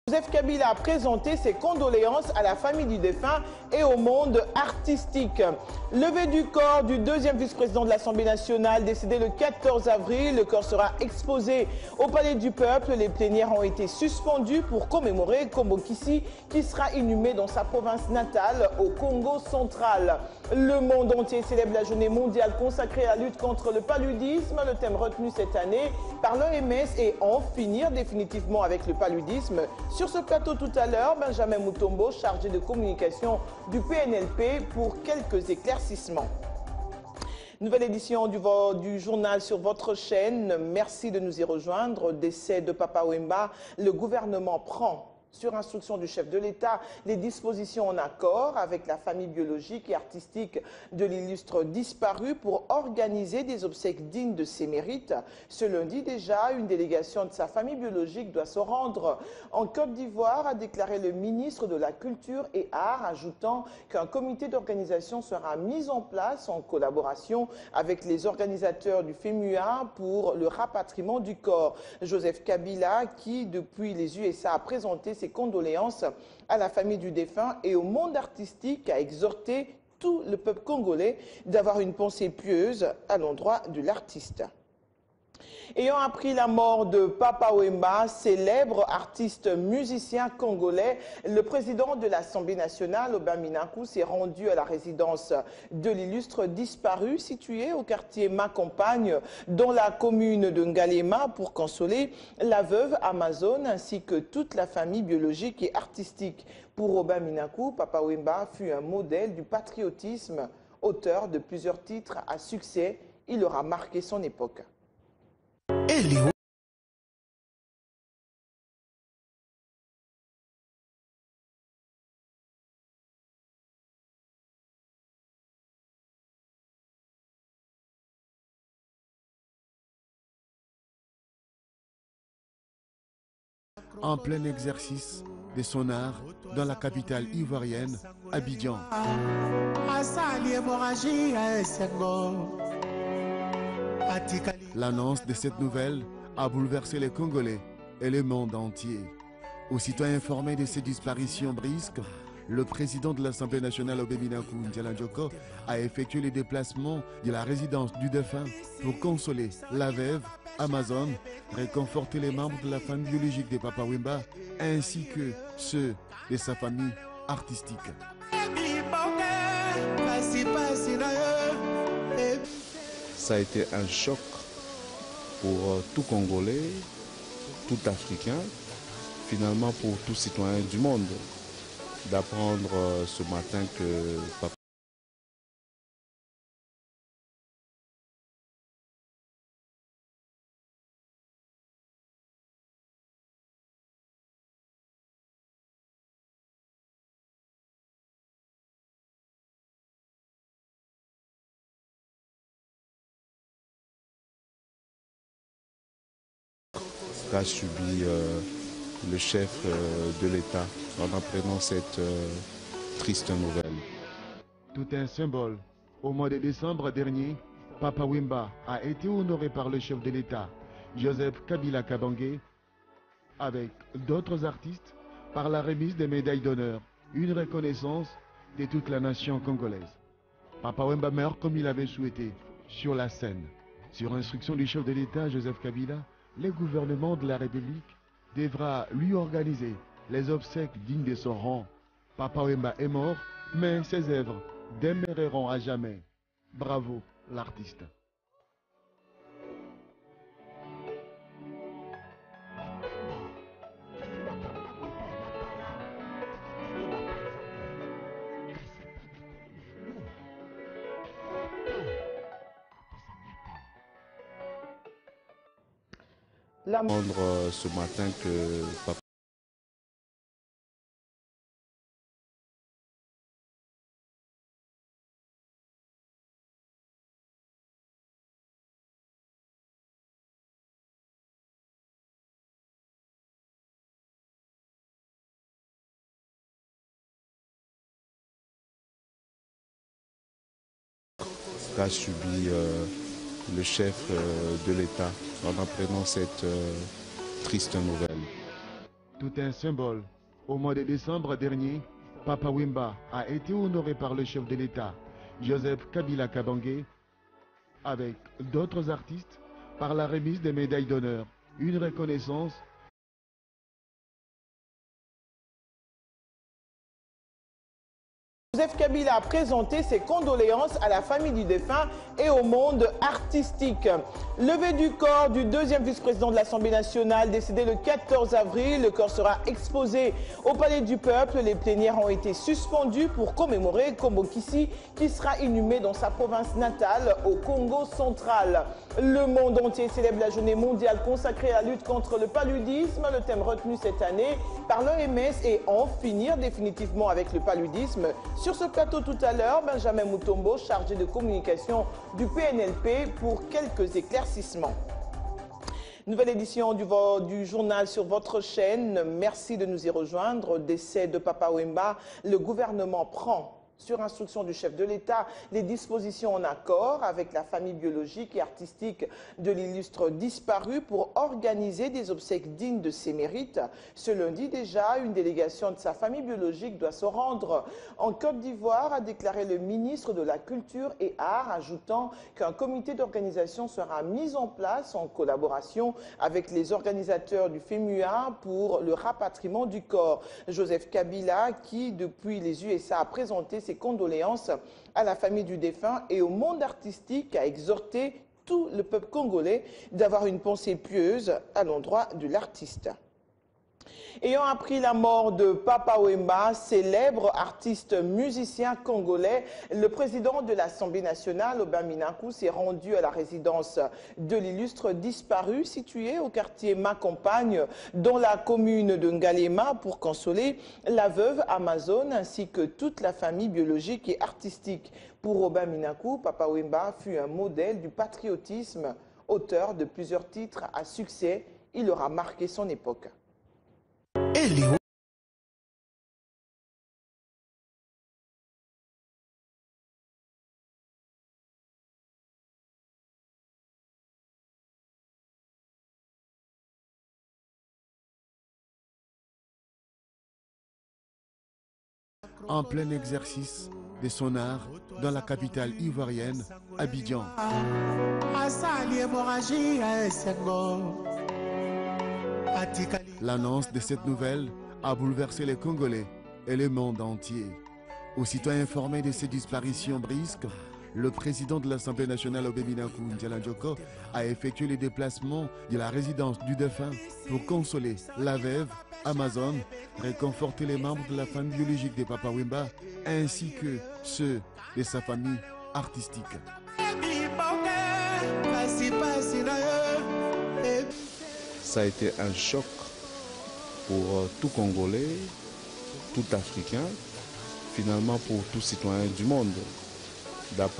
Joseph Kabila a présenté ses condoléances à la famille du défunt et au monde artistique. Levée du corps du deuxième vice-président de l'Assemblée nationale, décédé le 14 avril. Le corps sera exposé au Palais du Peuple. Les plénières ont été suspendues pour commémorer Kombo Kissi, qui sera inhumé dans sa province natale, au Congo central. Le monde entier célèbre la journée mondiale consacrée à la lutte contre le paludisme. Le thème retenu cette année par l'OMS est « En finir définitivement avec le paludisme ». Sur ce plateau tout à l'heure, Benjamin Mutombo, chargé de communication du PNLP, pour quelques éclaircissements. Nouvelle édition du journal sur votre chaîne. Merci de nous y rejoindre. Décès de Papa Wemba, le gouvernement prend, sur instruction du chef de l'État, les dispositions en accord avec la famille biologique et artistique de l'illustre disparu pour organiser des obsèques dignes de ses mérites. Ce lundi déjà, une délégation de sa famille biologique doit se rendre en Côte d'Ivoire, a déclaré le ministre de la Culture et Arts, ajoutant qu'un comité d'organisation sera mis en place en collaboration avec les organisateurs du FEMUA pour le rapatriement du corps. Joseph Kabila, qui depuis les USA a présenté ses condoléances à la famille du défunt et au monde artistique, a exhorté tout le peuple congolais d'avoir une pensée pieuse à l'endroit de l'artiste. Ayant appris la mort de Papa Wemba, célèbre artiste musicien congolais, le président de l'Assemblée nationale, Aubin Minakou, s'est rendu à la résidence de l'illustre disparu, située au quartier Ma-Campagne, dans la commune de Ngalema, pour consoler la veuve Amazon ainsi que toute la famille biologique et artistique. Pour Aubin Minakou, Papa Wemba fut un modèle du patriotisme, auteur de plusieurs titres à succès. Il aura marqué son époque. En plein exercice de son art dans la capitale ivoirienne, Abidjan. L'annonce de cette nouvelle a bouleversé les Congolais et le monde entier. Aussitôt informé de ces disparitions brisques, le président de l'Assemblée nationale, Aubin Minakou Ndialandjoko, a effectué les déplacements de la résidence du défunt pour consoler la veuve Amazon, réconforter les membres de la famille biologique de Papa Wemba, ainsi que ceux de sa famille artistique. Ça a été un choc pour tout Congolais, tout Africain, finalement pour tout citoyen du monde, d'apprendre ce matin que Papa a subi le chef de l'État en apprenant cette triste nouvelle. Tout un symbole. Au mois de décembre dernier, Papa Wemba a été honoré par le chef de l'État, Joseph Kabila Kabange, avec d'autres artistes, par la remise des médailles d'honneur, une reconnaissance de toute la nation congolaise. Papa Wemba meurt comme il avait souhaité, sur la scène. Sur instruction du chef de l'État, Joseph Kabila, le gouvernement de la République devra lui organiser les obsèques dignes de son rang. Papa Wemba est mort, mais ses œuvres demeureront à jamais. Bravo, l'artiste. Apprendre ce matin que Papa a subi le chef de l'État en apprenant cette triste nouvelle. Tout un symbole. Au mois de décembre dernier, Papa Wemba a été honoré par le chef de l'État, Joseph Kabila Kabange, avec d'autres artistes, par la remise des médailles d'honneur. Une reconnaissance Joseph Kabila a présenté ses condoléances à la famille du défunt et au monde artistique. Levée du corps du deuxième vice-président de l'Assemblée nationale décédé le 14 avril. Le corps sera exposé au Palais du Peuple. Les plénières ont été suspendues pour commémorer Kombo Kissi qui sera inhumé dans sa province natale au Congo central. Le monde entier célèbre la journée mondiale consacrée à la lutte contre le paludisme. Le thème retenu cette année par l'OMS est en finir définitivement avec le paludisme. Sur ce plateau tout à l'heure, Benjamin Mutombo, chargé de communication du PNLP, pour quelques éclaircissements. Nouvelle édition du journal sur votre chaîne. Merci de nous y rejoindre. Décès de Papa Wemba, le gouvernement prend, sur instruction du chef de l'État, les dispositions en accord avec la famille biologique et artistique de l'illustre disparu pour organiser des obsèques dignes de ses mérites. Ce lundi déjà, une délégation de sa famille biologique doit se rendre en Côte d'Ivoire, a déclaré le ministre de la Culture et Arts, ajoutant qu'un comité d'organisation sera mis en place en collaboration avec les organisateurs du FEMUA pour le rapatriement du corps. Joseph Kabila, qui depuis les USA a présenté ses condoléances à la famille du défunt et au monde artistique, a exhorté tout le peuple congolais d'avoir une pensée pieuse à l'endroit de l'artiste. Ayant appris la mort de Papa Wemba, célèbre artiste musicien congolais, le président de l'Assemblée nationale, Aubin Minakou, s'est rendu à la résidence de l'illustre disparu située au quartier Macampagne, dans la commune de Ngalema, pour consoler la veuve Amazon ainsi que toute la famille biologique et artistique. Pour Aubin Minakou, Papa Wemba fut un modèle du patriotisme, auteur de plusieurs titres à succès. Il aura marqué son époque. En plein exercice de son art dans la capitale ivoirienne, Abidjan. L'annonce de cette nouvelle a bouleversé les Congolais et le monde entier. Aussitôt informé de ces disparitions brisques, le président de l'Assemblée nationale, Aubin Minakou Ndialandjoko, a effectué les déplacements de la résidence du défunt pour consoler la veuve Amazon, réconforter les membres de la famille biologique de Papa Wemba, ainsi que ceux de sa famille artistique. Ça a été un choc pour tout Congolais, tout Africain, finalement pour tout citoyen du monde, d'apprendre